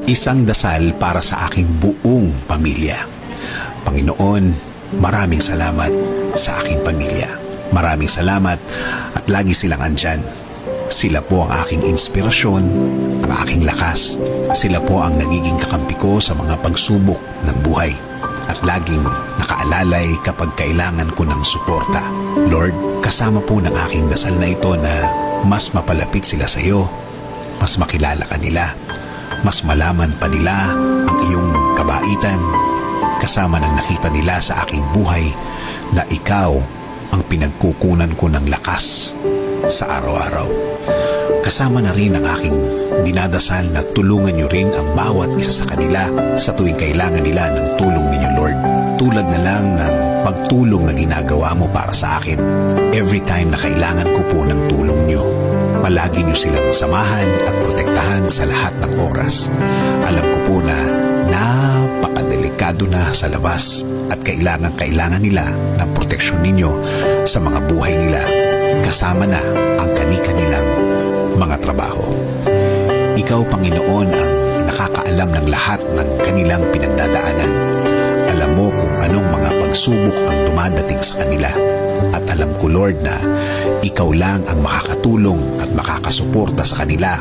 Isang dasal para sa aking buong pamilya. Panginoon, maraming salamat sa aking pamilya. Maraming salamat at lagi silang andyan. Sila po ang aking inspirasyon, ang aking lakas. Sila po ang nagiging kakampi ko sa mga pagsubok ng buhay. At laging nakaalalay kapag kailangan ko ng suporta. Lord, kasama po ng aking dasal na ito na mas mapalapit sila sa iyo, mas makilala ka nila, mas malaman pa nila ang iyong kabaitan, kasama ng nakita nila sa aking buhay na ikaw ang pinagkukunan ko ng lakas sa araw-araw. Kasama na rin ang aking dinadasal na tulungan niyo rin ang bawat isa sa kanila sa tuwing kailangan nila ng tulong ninyo, Lord. Tulad na lang ng pagtulong na ginagawa mo para sa akin. Every time na kailangan ko po ng tulong niyo, palagi niyo silang samahan at protektahan sa lahat ng oras. Alam ko po na napakadelikado na sa labas at kailangan nila ng proteksyon ninyo sa mga buhay nila, kasama na ang kani-kanilang mga trabaho. Ikaw, Panginoon, ang nakakaalam ng lahat ng kanilang pinagdadaanan. Alam mo kung anong mga pagsubok ang dumadating sa kanila. At alam ko, Lord, na ikaw lang ang makakatulong at makakasuporta sa kanila